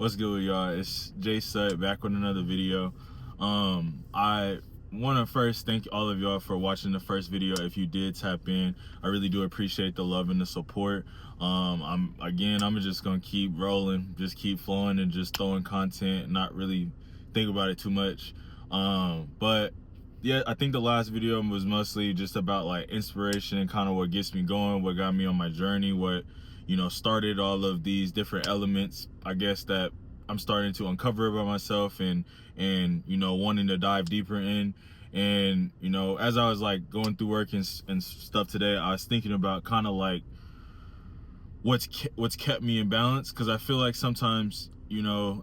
What's good with y'all? It's Jay Sut back with another video. I want to first thank all of y'all for watching the first video. If you did tap in, I really do appreciate the love and the support. I'm just gonna keep rolling, just keep flowing and just throwing content, not really think about it too much. But yeah, I think the last video was mostly just about like inspiration and kind of what gets me going, what got me on my journey, what started all of these different elements, I guess, that I'm starting to uncover about myself and wanting to dive deeper in. And as I was like going through work and stuff today, I was thinking about kind of like what's kept me in balance, because I feel like sometimes,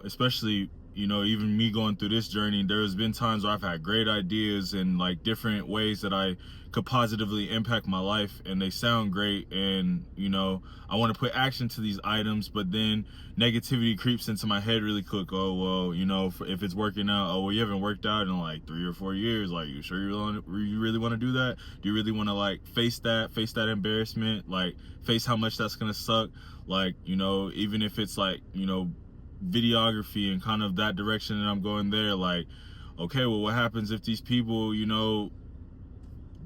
especially even me going through this journey, there's been times where I've had great ideas and like different ways that I could positively impact my life, and they sound great, and I want to put action to these items, but then negativity creeps into my head really quick. Oh well, if it's working out, oh well, you haven't worked out in like 3 or 4 years, like you sure you really want to do that? Do you really want to like face that embarrassment, like face how much that's gonna suck? Like even if it's like videography and kind of that direction that I'm going there, like okay, well what happens if these people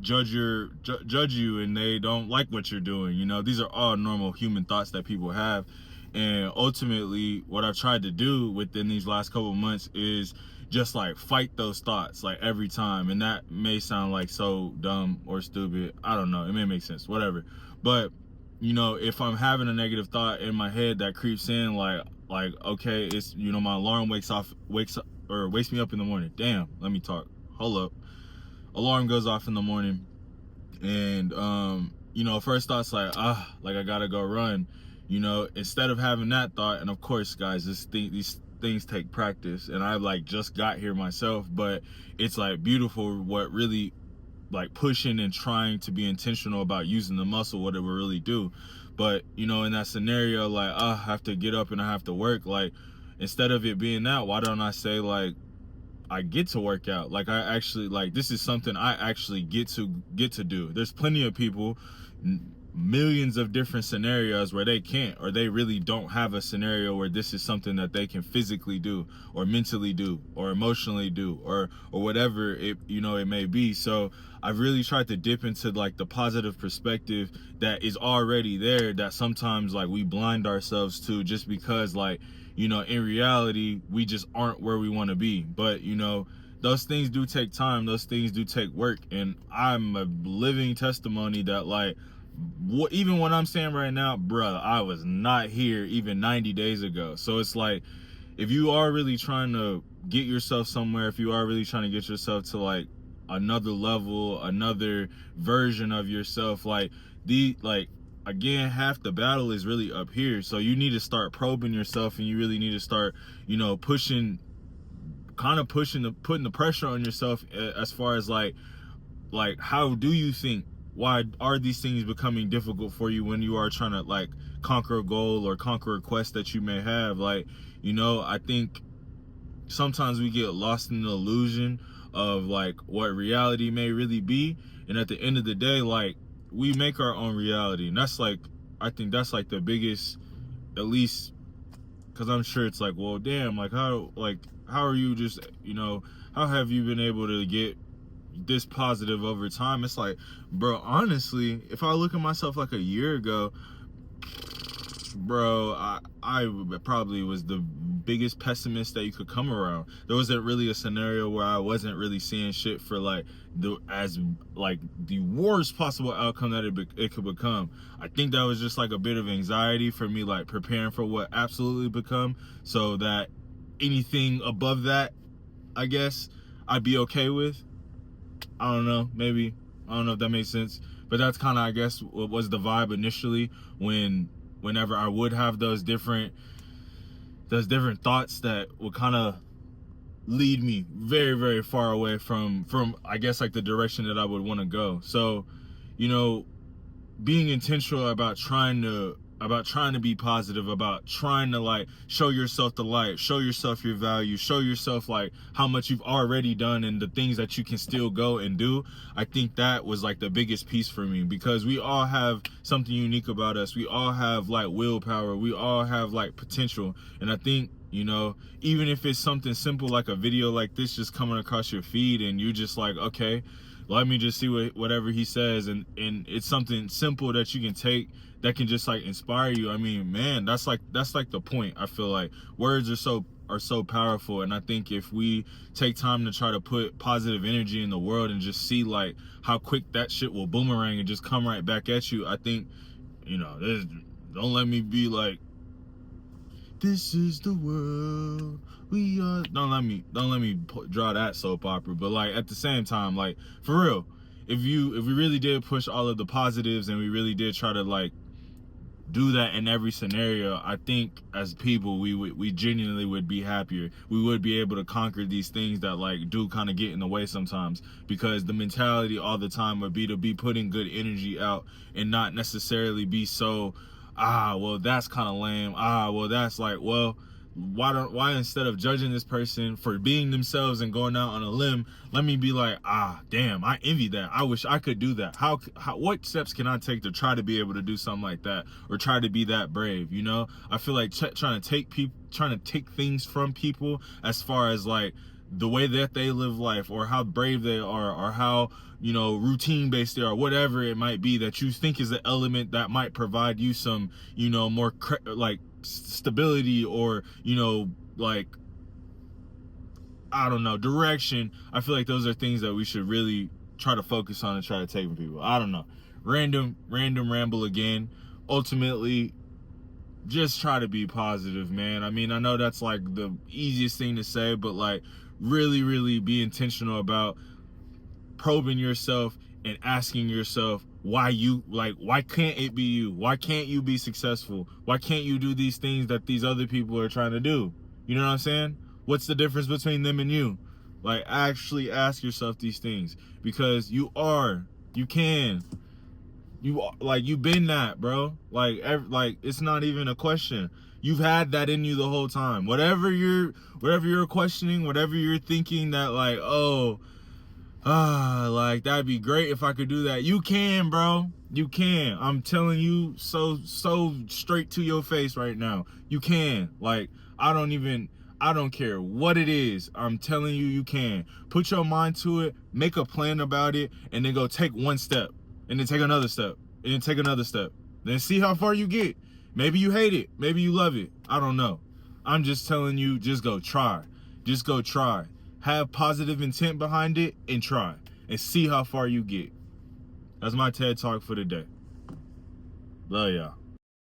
judge you and they don't like what you're doing? These are all normal human thoughts that people have. And ultimately what I've tried to do within these last couple of months is just like fight those thoughts like every time. And that may sound like so dumb or stupid, I don't know, it may make sense, whatever. But if I'm having a negative thought in my head that creeps in, like okay, it's my alarm wakes me up in the morning. Damn, let me talk, hold up. Alarm goes off in the morning, and first thought's like I gotta go run. Instead of having that thought, and of course guys, these things take practice, and I like just got here myself, but it's like beautiful what really like pushing and trying to be intentional about using the muscle, what it will really do. But in that scenario, like I have to get up and I have to work, like instead of it being that, why don't I say like I get to work out? Like I actually, like, this is something I actually get to do. There's plenty of people, millions of different scenarios where they can't, or they really don't have a scenario where this is something that they can physically do or mentally do or emotionally do or whatever it it may be. So I've really tried to dip into like the positive perspective that is already there, that sometimes like we blind ourselves to, just because like in reality we just aren't where we want to be. But those things do take time, those things do take work, and I'm a living testimony that like even what I'm saying right now, bruh, I was not here even 90 days ago. So it's like, if you are really trying to get yourself somewhere, if you are really trying to get yourself to like another level, another version of yourself, like again, half the battle is really up here. So you need to start probing yourself, and you really need to start putting the pressure on yourself, as far as like how do you think, why are these things becoming difficult for you when you are trying to like conquer a goal or conquer a quest that you may have? Like I think sometimes we get lost in the illusion of like what reality may really be, and at the end of the day, like, we make our own reality. And that's like, I think that's like the biggest, at least because I'm sure it's like, well damn, like how are you just how have you been able to get this positive over time? It's like, bro, honestly, if I look at myself like a year ago, bro, I probably was the biggest pessimist that you could come around. There wasn't really a scenario where I wasn't really seeing shit for like the worst possible outcome that it could become. I think that was just like a bit of anxiety for me, like preparing for what absolutely become, so that anything above that, I guess, I'd be okay with. I don't know, maybe, I don't know if that makes sense, but that's kind of, I guess, what was the vibe initially whenever I would have those different thoughts that would kind of lead me very, very far away from I guess like the direction that I would want to go. So being intentional about trying to about trying to be positive, about trying to like show yourself the light, show yourself your value, show yourself like how much you've already done and the things that you can still go and do. I think that was like the biggest piece for me, because we all have something unique about us. We all have like willpower, we all have like potential. And I think, you know, even if it's something simple like a video like this just coming across your feed and you're just like, okay, let me just see whatever he says, and it's something simple that you can take that can just like inspire you. I mean, man, that's like the point. I feel like words are so powerful, and I think if we take time to try to put positive energy in the world and just see like how quick that shit will boomerang and just come right back at you, I think, you know, don't let me be like, this is the world we are. Don't let me draw that soap opera. But like at the same time, like for real, if we really did push all of the positives and we really did try to like do that in every scenario, I think as people we genuinely would be happier. We would be able to conquer these things that like do kind of get in the way sometimes, because the mentality all the time would be to be putting good energy out and not necessarily be so, well, that's kind of lame. Well, that's like, well, why instead of judging this person for being themselves and going out on a limb, let me be like, damn, I envy that. I wish I could do that. What steps can I take to try to be able to do something like that, or try to be that brave? You know, I feel like trying to take things from people as far as like the way that they live life, or how brave they are, or how, you know, routine based they are, whatever it might be that you think is an element that might provide you some, you know, more like stability, or, you know, like, I don't know, direction. I feel like those are things that we should really try to focus on and try to take from people. I don't know, random ramble again. Ultimately, just try to be positive, man. I mean, I know that's like the easiest thing to say, but like really be intentional about probing yourself and asking yourself why can't it be you? Why can't you be successful? Why can't you do these things that these other people are trying to do? You know what I'm saying? What's the difference between them and you? Like, actually ask yourself these things, because you've been that, bro. Like it's not even a question. You've had that in you the whole time. Whatever you're questioning, whatever you're thinking that like, like that'd be great if I could do that. You can, bro. You can. I'm telling you so straight to your face right now. You can. Like, I don't care what it is. I'm telling you, you can. Put your mind to it, make a plan about it, and then go take one step, and then take another step, and then take another step. Then see how far you get. Maybe you hate it. Maybe you love it. I don't know. I'm just telling you, just go try. Just go try. Have positive intent behind it and try, and see how far you get. That's my TED Talk for today. Love y'all.